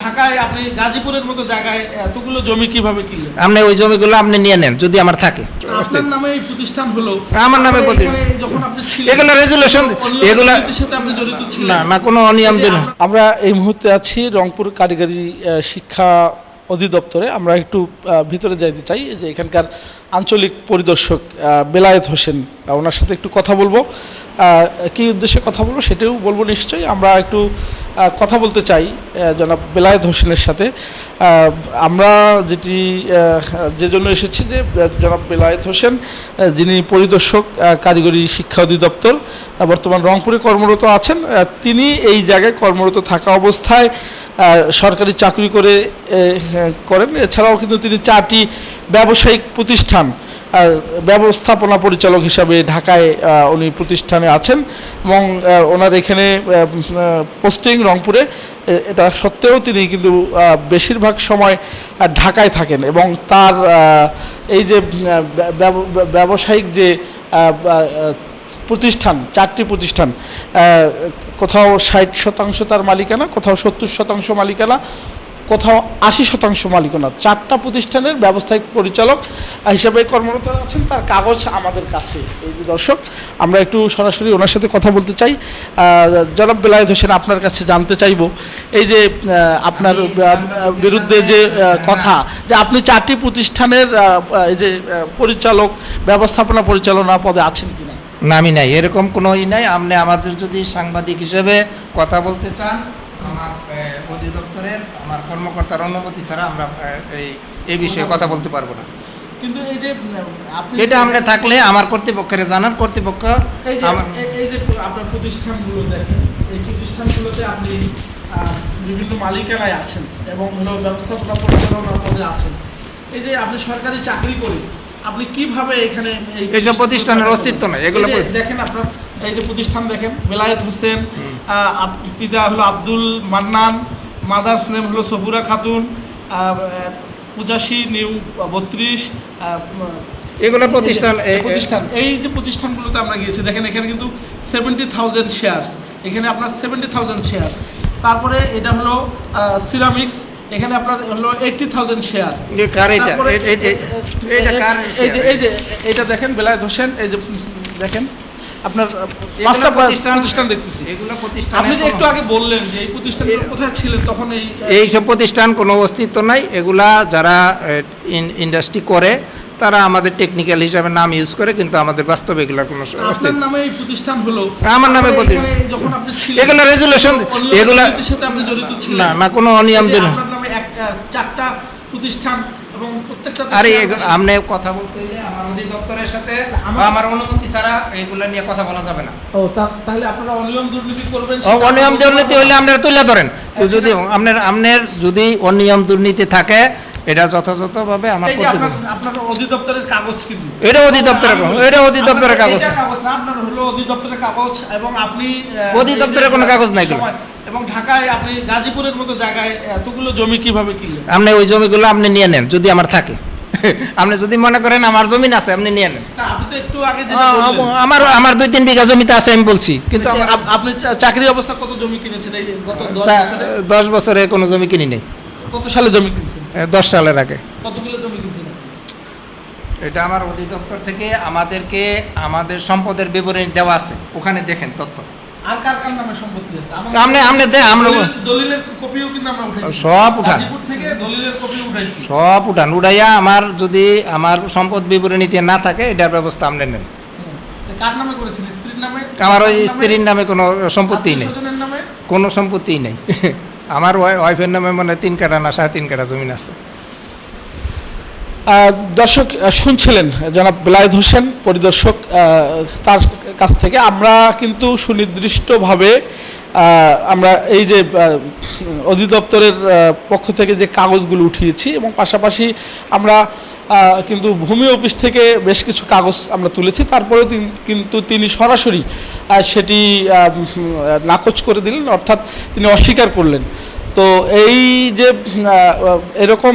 ঢাকায় আপনি গাজীপুরের মতো জায়গায় এতগুলো জমি কিভাবে কিনলেন? আপনি ওই জমিগুলো আপনি নিয়ে নেন যদি আমার থাকে। আপনার নামে এই প্রতিষ্ঠান হলো, আমার নামে যখন আপনি ছিলেন এগুলো রেজুলেশন, এগুলো সাথে আপনি জড়িত ছিলেন না, না কোনো অনিয়ম দিন। আমরা এই মুহূর্তে আছি রংপুর কারিগরি শিক্ষা অধিদপ্তরে। আমরা একটু ভিতরে যাইতে চাই, যে এখানকার আঞ্চলিক পরিদর্শক বেলায়েত হোসেন, ওনার সাথে একটু কথা বলবো। কী উদ্দেশ্যে কথা বলবো সেটাও বলবো নিশ্চয়ই। আমরা একটু কথা বলতে চাই জনাব বেলায়েত হোসেনের সাথে। আমরা যে জন্য এসেছি, যে জনাব বেলায়েত হোসেন যিনি পরিদর্শক কারিগরি শিক্ষা অধিদপ্তর, বর্তমান রংপুরে কর্মরত আছেন। তিনি এই জায়গায় কর্মরত থাকা অবস্থায় সরকারি চাকরি করেন। এছাড়াও কিন্তু তিনি 4টি ব্যবসায়িক প্রতিষ্ঠান ব্যবস্থাপনা পরিচালক হিসাবে ঢাকায় উনি প্রতিষ্ঠানে আছেন, এবং ওনার এখানে পোস্টিং রংপুরে। এটা সত্ত্বেও তিনি কিন্তু বেশিরভাগ সময় ঢাকায় থাকেন, এবং তার এই যে ব্যবসায়িক যে প্রতিষ্ঠান, 4টি প্রতিষ্ঠান, কোথাও 60% তার মালিকানা, কোথাও 70% মালিকানা, কোথাও 80% মালিকানা। 4টা প্রতিষ্ঠানের ব্যবসায়িক পরিচালক হিসাবে কর্মরত আছেন। তার কাগজ আমাদের কাছে। এই যে দর্শক, আমরা একটু সরাসরি ওনার সাথে কথা বলতে চাই। জনাব বেলায়েত হোসেন, আপনার কাছে জানতে চাইব, এই যে আপনার বিরুদ্ধে যে কথা, যে আপনি 4টি প্রতিষ্ঠানের এই যে পরিচালক, ব্যবস্থাপনা পরিচালনা পদে আছেন কিনা? না, আমি নাই, এরকম কোনো নাই। আপনি আমাদের যদি সাংবাদিক হিসেবে কথা বলতে চান, আমার অধিদপ্তরের আমার কর্মকর্তার অনুমতি ছাড়া আমরা এই বিষয়ে কথা বলতে পারবো না। কিন্তু এই যে এটা আমরা থাকলে আমার কর্তৃপক্ষের জানার, কর্তৃপক্ষ এই যে আপনার প্রতিষ্ঠানগুলো দেখেন, এই প্রতিষ্ঠানগুলোতে আপনি বিভিন্ন মালিকানায় আছেন এবং ব্যবস্থাপনা পরিচালনা পদে আছেন। এই যে আপনি সরকারি চাকরি করে আপনি কিভাবে এখানে এইসব প্রতিষ্ঠানের অস্তিত্ব নাই? এগুলো দেখেন, আপনার এই যে প্রতিষ্ঠান দেখেন, বেলায়েত হোসেন, পিতা হলো আব্দুল মান্নান, মাদার্স নেম হলো সবুরা খাতুন, 85 নিউ 32, এগুলো প্রতিষ্ঠান। এই যে প্রতিষ্ঠানগুলোতে আমরা গিয়েছি, দেখেন এখানে কিন্তু 70,000 শেয়ারস, এখানে আপনার 70,000 শেয়ার। তারপরে এটা হলো সিরামিক্স, এখানে আপনার হলো 80,000 শেয়ার। এই যে এটা দেখেন বেলায়েত হোসেন, এই যে দেখেন আপনার 5টা প্রতিষ্ঠান দেখতেছি। এগুলো প্রতিষ্ঠান, আপনি যে একটু আগে বললেন যে এই প্রতিষ্ঠানগুলো কোথায় ছিলেন, তখন এইসব প্রতিষ্ঠান কোনো অস্তিত্ব নাই। এগুলা যারা ইন্ডাস্ট্রি করে তারা আমাদের টেকনিক্যাল হিসাবে নাম ইউজ করে, কিন্তু আমাদের বাস্তবে এগুলোর কোনো আপনার নামে এই প্রতিষ্ঠান হলো, আমার নামে যখন আপনি ছিলেন এগুলো রেজুলেশন, এগুলো সাথে আপনি জড়িত ছিলেন না, না কোনো অনিয়ম দিন। আপনার নামে 4টা প্রতিষ্ঠান এবং প্রত্যেকটা। আরে আপনি কথা বলতে হলে আমার অধিদপ্তরের সাথে আমার অনুমতি ছাড়া এগুলো নিয়ে কথা বলা যাবে না। ও তাহলে আপনারা অনিয়ম দুর্নীতি করবেন? অনিয়ম দুর্নীতি হলে আপনারা তুলে ধরেন। যদি আপনার যদি অনিয়ম দুর্নীতি থাকে, এটা যথাযথভাবে আমার আপনার অধিদপ্তরের কাগজ, কিন্তু এটা অধিদপ্তরের কাগজ না, আপনার হলো অধিদপ্তরের কাগজ, এবং আপনি অধিদপ্তরের কোনো কাগজ নাই। এবং ঢাকায় আপনি গাজীপুরের মতো জায়গায় এতগুলো জমি কিভাবে কিনলেন? আপনি ওই জমিগুলো আপনি নিয়ে নেন যদি আমার থাকে। আপনি যদি মনে করেন আমার জমি আছে, আপনি নিয়ে নেন। আপনি তো একটু আগে আমার 2-3 বিঘা জমিতে আছে আমি বলছি, কিন্তু আপনি চাকরি অবস্থা কত জমি কিনেছেন এই গত 10 বছরে কোনো জমি কিনি নেই। কত সালে জমি কিনছেন? 10 সালের আগে। কতগুলো জমি কিনছেন? এটা আমার অধিদপ্তর থেকে আমাদেরকে আমাদের সম্পদের বিবরণী দেওয়া আছে, ওখানে দেখেন তথ্য। আর কার কার নামে সম্পত্তি আছে? আমরা দলিলের কপিও কিন্তু আমরা উঠাইছি, সব উঠান, গাজীপুর থেকে দলিলের কপি উঠাইছি, সব উঠাইয়া আমার যদি আমার সম্পদ বিবরণীতে না থাকে এটার ব্যবস্থা আপনি নেন। কার নামে করেছেন? স্ত্রীর নামে? আমার ওই স্ত্রীর নামে কোনো সম্পত্তি নেই, নামে কোনো সম্পত্তি নেই। আমার ওয়াইফের নামে মানে 3 কাঠা না 3.5 কাঠা জমি আছে। দর্শক শুনছিলেন জনাব বেলায়েত হোসেন পরিদর্শক, তার কাছ থেকে আমরা কিন্তু সুনির্দিষ্টভাবে আমরা এই যে অধিদপ্তরের পক্ষ থেকে যে কাগজগুলো উঠিয়েছি, এবং পাশাপাশি আমরা কিন্তু ভূমি অফিস থেকে বেশ কিছু কাগজ আমরা তুলেছি। তারপরেও কিন্তু তিনি সরাসরি সেটি নাকচ করে দিলেন, অর্থাৎ তিনি অস্বীকার করলেন। তো এই যে এরকম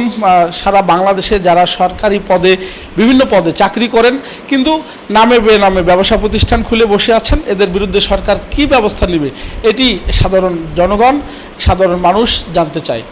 সারা বাংলাদেশে যারা সরকারি পদে, বিভিন্ন পদে চাকরি করেন, কিন্তু নামে বেনামে ব্যবসা প্রতিষ্ঠান খুলে বসে আছেন, এদের বিরুদ্ধে সরকার কী ব্যবস্থা নেবে এটি সাধারণ জনগণ, সাধারণ মানুষ জানতে চায়।